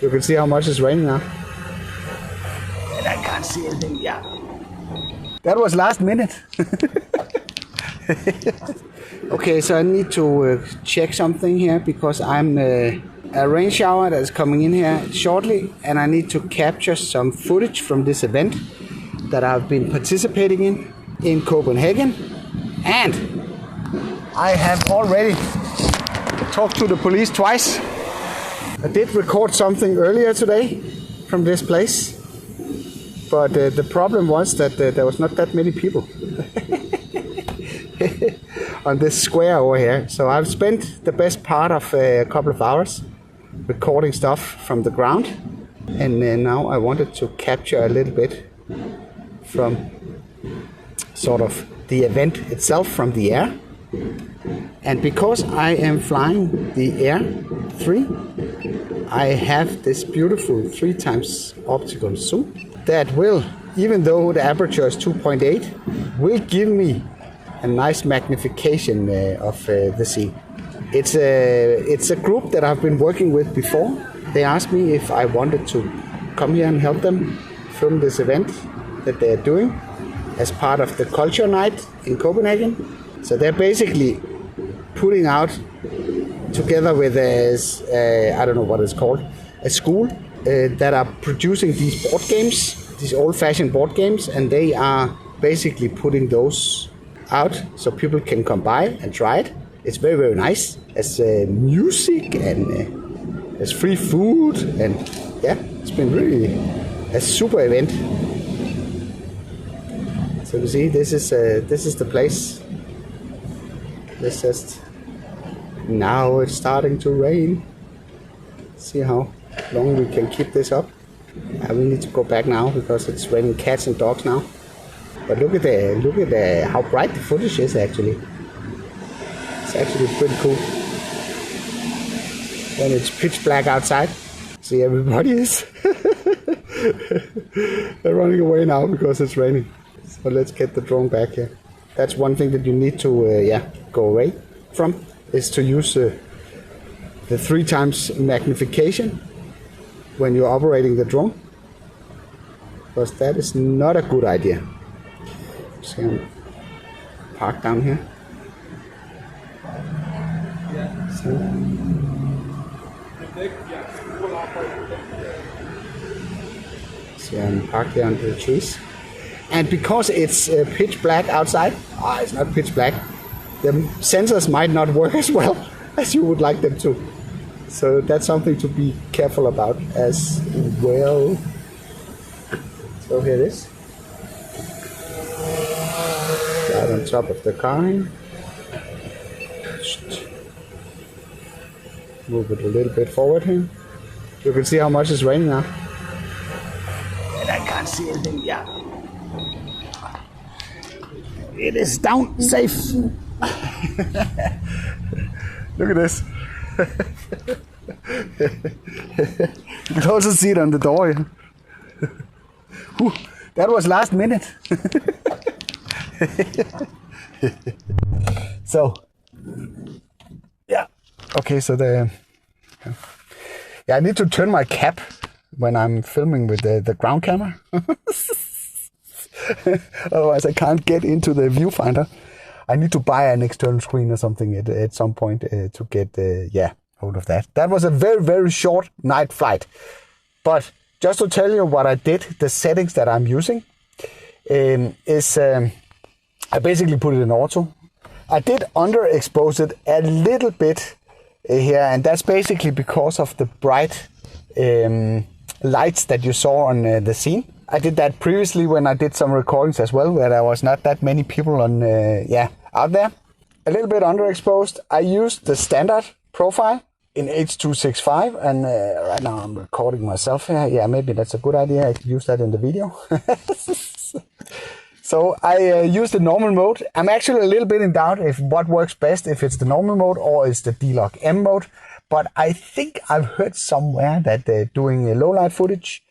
You can see how much it's raining now. And I can't see anything, yeah. That was last minute. Okay, so I need to check something here because I'm a rain shower that is coming in here shortly, and I need to capture some footage from this event that I've been participating in Copenhagen. And I have already talked to the police twice. I did record something earlier today from this place, but the problem was that there was not that many people on this square over here. So I've spent the best part of a couple of hours recording stuff from the ground, and now I wanted to capture a little bit from sort of the event itself from the air. And because I am flying the Air 3, I have this beautiful 3x optical zoom that will, even though the aperture is 2.8, will give me a nice magnification of the scene. It's a group that I've been working with before. They asked me if I wanted to come here and help them film this event that they're doing as part of the culture night in Copenhagen. So they're basically putting out together with I don't know what it's called, a school that are producing these board games, these old-fashioned board games, and they are basically putting those out so people can come by and try it. It's very, very nice. There's music and there's free food, and yeah, it's been really a super event. So you see, this is the place. This is now it's starting to rain. See how long we can keep this up. I will need to go back now because it's raining cats and dogs now. But look at how bright the footage is actually. It's actually pretty cool. When it's pitch black outside. See, everybody is. They're running away now because it's raining. So let's get the drone back here. That's one thing that you need to go away from, is to use the 3x magnification when you're operating the drone, because that is not a good idea. So I'm parked down here. So I'm parked here under the trees. And because it's pitch black outside, it's not pitch black, the sensors might not work as well as you would like them to. So that's something to be careful about as well. So here it is. Right on top of the car. Just move it a little bit forward here. You can see how much it's raining now. And I can't see anything, yeah. It is down safe. Look at this. You can also see it on the door here. Whew, that was last minute. So, yeah. Okay, so I need to turn my cap when I'm filming with the ground camera. Otherwise I can't get into the viewfinder. I need to buy an external screen or something at some point to get hold of that. That was a very, very short night flight. But just to tell you what I did, the settings that I'm using is I basically put it in auto. I did underexpose it a little bit here, and that's basically because of the bright lights that you saw on the scene. I did that previously when I did some recordings as well, where there was not that many people on out there. A little bit underexposed. I used the standard profile in H.265, and right now I'm recording myself here. Yeah, maybe that's a good idea. I could use that in the video. So I used the normal mode. I'm actually a little bit in doubt if what works best, if it's the normal mode or it's the D-Log M mode. But I think I've heard somewhere that doing low light footage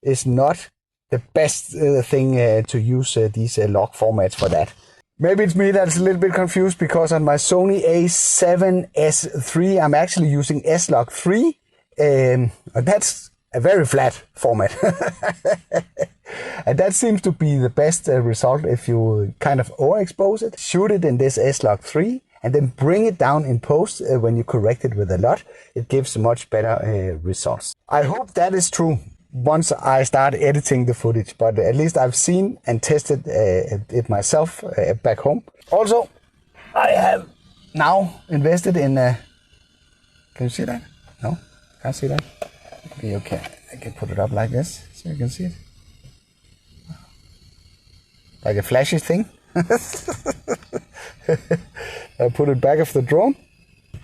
is not the best thing to use these log formats for that. Maybe it's me that's a little bit confused, because on my Sony A7S III, I'm actually using S-Log 3. That's a very flat format. And that seems to be the best result if you kind of overexpose it, shoot it in this S-Log3, and then bring it down in post when you correct it with a LUT. It gives much better results. I hope that is true once I start editing the footage, but at least I've seen and tested it myself back home. Also, I have now invested in can you see that? No? Can't see that? Maybe okay. I can put it up like this so you can see it. Like a flashy thing. I put it back of the drone.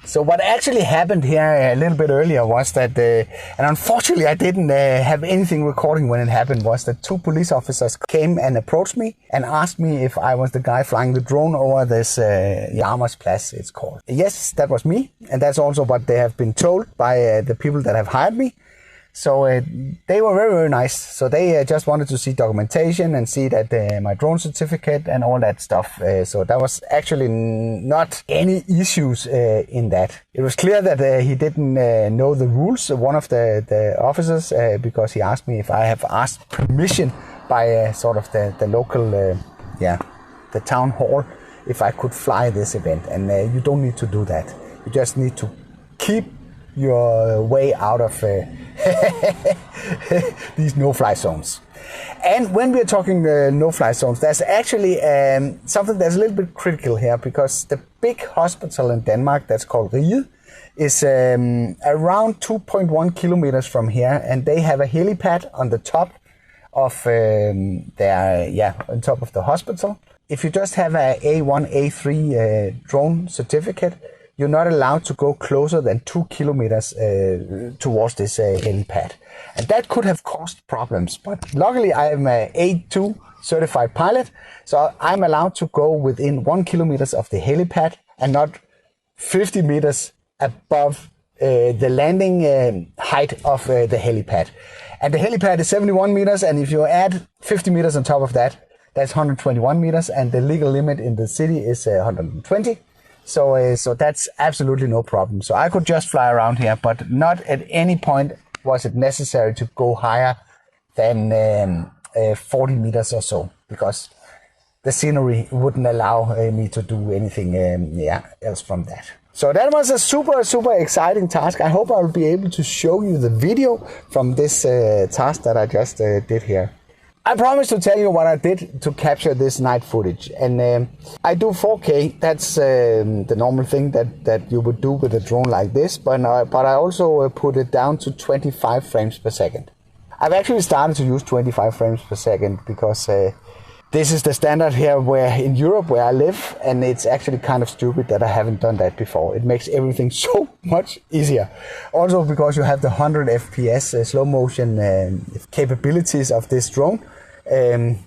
So what actually happened here a little bit earlier was that, and unfortunately I didn't have anything recording when it happened, was that 2 police officers came and approached me and asked me if I was the guy flying the drone over this Jarmers Plads, it's called. Yes, that was me, and that's also what they have been told by the people that have hired me. So they were very, very nice. So they just wanted to see documentation and see that my drone certificate and all that stuff. So there was actually not any issues in that. It was clear that he didn't know the rules, one of the officers, because he asked me if I have asked permission by sort of the local, the town hall, if I could fly this event. And you don't need to do that. You just need to keep your way out of these no-fly zones. And when we're talking no-fly zones, there's actually something that's a little bit critical here, because the big hospital in Denmark that's called Rialdania is around 2.1 kilometers from here, and they have a helipad on the top of on top of the hospital. If you just have a A1, A3 drone certificate, you're not allowed to go closer than 2 kilometers towards this helipad. And that could have caused problems. But luckily I am an A2 certified pilot, so I'm allowed to go within 1 kilometers of the helipad and not 50 meters above the landing height of the helipad. And the helipad is 71 meters, and if you add 50 meters on top of that, that's 121 meters, and the legal limit in the city is 120. So that's absolutely no problem. So I could just fly around here, but not at any point was it necessary to go higher than 40 meters or so, because the scenery wouldn't allow me to do anything else from that. So that was a super exciting task. I hope I'll be able to show you the video from this task that I just did here. I promised to tell you what I did to capture this night footage, and I do 4K. That's the normal thing that you would do with a drone like this, but I also put it down to 25 frames per second. I've actually started to use 25 frames per second because this is the standard here in Europe where I live, and it's actually kind of stupid that I haven't done that before. It makes everything so much easier. Also because you have the 100 FPS slow motion capabilities of this drone.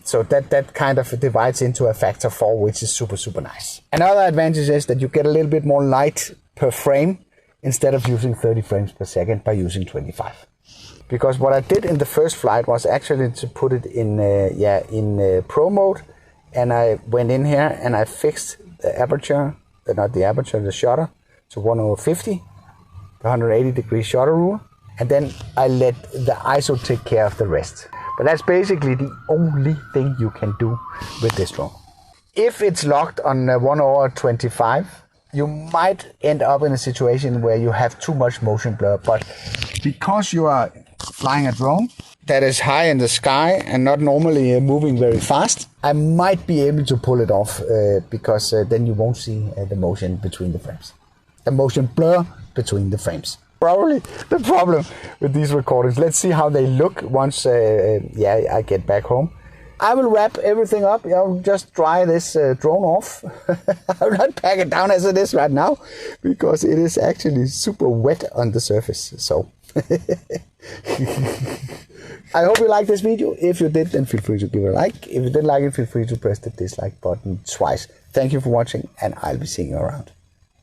So that kind of divides into a factor 4, which is super nice. Another advantage is that you get a little bit more light per frame instead of using 30 frames per second by using 25. Because what I did in the first flight was actually to put it in Pro mode, and I went in here and I fixed the aperture, the shutter, to 1/50, the 180-degree shutter rule, and then I let the ISO take care of the rest. But that's basically the only thing you can do with this drone. If it's locked on 1/25, you might end up in a situation where you have too much motion blur, but because you are flying a drone that is high in the sky and not normally moving very fast, I might be able to pull it off because then you won't see the motion between the frames. The motion blur between the frames. Probably the problem with these recordings. Let's see how they look once I get back home. I will wrap everything up. I'll just dry this drone off. I'll not pack it down as it is right now because it is actually super wet on the surface. So I hope you liked this video. If you did, then feel free to give it a like. If you didn't like it, feel free to press the dislike button twice. Thank you for watching, and I'll be seeing you around.